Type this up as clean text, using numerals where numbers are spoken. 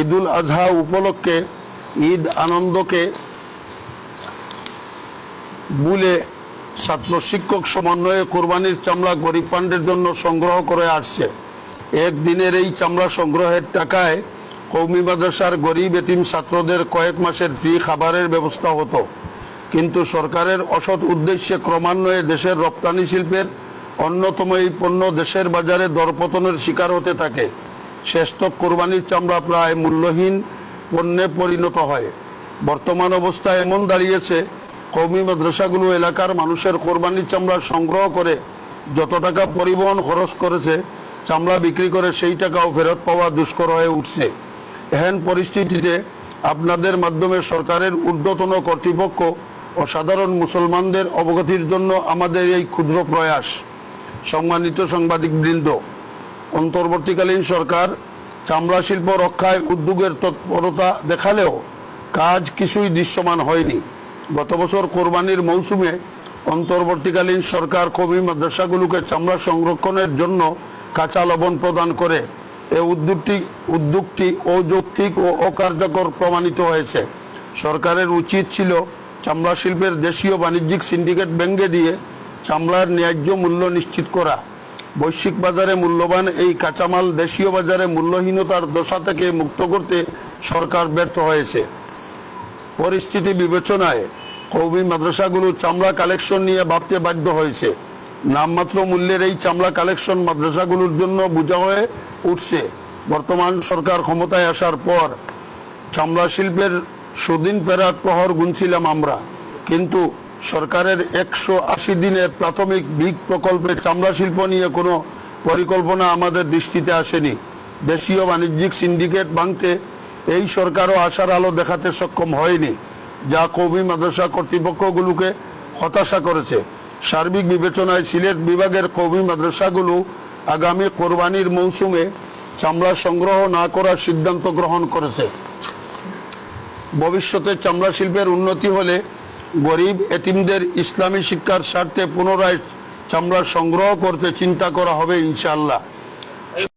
ঈদুল আজহা উপলক্ষে ঈদ আনন্দকে ভুলে ছাত্র শিক্ষক সমন্বয়ে কোরবানির চামড়া গরিব ফান্ডের জন্য সংগ্রহ করে আসছে। একদিনের এই চামড়া সংগ্রহের টাকায় কওমি মাদ্রাসার গরিব এতিম ছাত্রদের কয়েক মাসের ফ্রি খাবারের ব্যবস্থা হতো, কিন্তু সরকারের অসৎ উদ্দেশ্যে ক্রমান্বয়ে দেশের রপ্তানি শিল্পের অন্যতম এই পণ্য দেশের বাজারে দরপতনের শিকার হতে থাকে। শেষতক কোরবানির চামড়া প্রায় মূল্যহীন পণ্যে পরিণত হয়। বর্তমান অবস্থা এমন দাঁড়িয়েছে, কওমি মাদ্রাসাগুলো এলাকার মানুষের কোরবানির চামড়া সংগ্রহ করে যত টাকা পরিবহন খরচ করেছে, চামড়া বিক্রি করে সেই টাকাও ফেরত পাওয়া দুষ্কর হয়ে উঠছে। এহেন পরিস্থিতিতে আপনাদের মাধ্যমে সরকারের ঊর্ধ্বতন কর্তৃপক্ষ ও সাধারণ মুসলমানদের অবগতির জন্য আমাদের এই ক্ষুদ্র প্রয়াস। সম্মানিত সাংবাদিকবৃন্দ, অন্তর্বর্তীকালীন সরকার চামড়া শিল্প রক্ষায় উদ্যোগের তৎপরতা দেখালেও কাজ কিছুই দৃশ্যমান হয়নি। গত বছর কোরবানির মৌসুমে অন্তর্বর্তীকালীন সরকার কওমি মাদ্রাসাগুলোকে চামড়া সংরক্ষণের জন্য কাঁচা লবণ প্রদান করে। এই উদ্যোগটি অযৌক্তিক ও অকার্যকর প্রমাণিত হয়েছে। সরকারের উচিত ছিল চামড়া শিল্পের দেশীয় বাণিজ্যিক সিন্ডিকেট ভেঙে দিয়ে চামড়ার ন্যায্য মূল্য নিশ্চিত করা। বৈশ্বিক বাজারে মূল্যবান এই কাঁচামাল দেশীয় বাজারে মূল্যহীনতার দশা থেকে মুক্ত করতে সরকার ব্যর্থ হয়েছে। পরিস্থিতি বিবেচনায় কওমি মাদ্রাসাগুলো চামড়া কালেকশন নিয়ে ভাবতে বাধ্য হয়েছে। নামমাত্র মূল্যের এই চামড়া কালেকশন মাদ্রাসাগুলোর জন্য বোঝা হয়ে উঠছে। বর্তমান সরকার ক্ষমতায় আসার পর চামড়া শিল্পের সুদিন ফেরার প্রহর গুনছিলাম আমরা, কিন্তু সরকারের 180 দিনের প্রাথমিক বিগ প্রকল্পে চামড়া শিল্প নিয়ে কোনো পরিকল্পনা আমাদের দৃষ্টিতে আসেনি। দেশীয় বাণিজ্যিক সিন্ডিকেট ভাঙতে এই সরকারও আশার আলো দেখাতে সক্ষম হয়নি, যা কওমি মাদ্রাসা কর্তৃপক্ষগুলোকে হতাশা করেছে। সার্বিক বিবেচনায় সিলেট বিভাগের কওমি মাদ্রাসাগুলো আগামী কোরবানির মৌসুমে চামড়া সংগ্রহ না করার সিদ্ধান্ত গ্রহণ করেছে। ভবিষ্যতে চামড়া শিল্পের উন্নতি হলে গরিব এতিমদের ইসলামী শিক্ষার স্বার্থে পুনরায় চামড়া সংগ্রহ করতে চিন্তা করা হবে ইনশাআল্লাহ।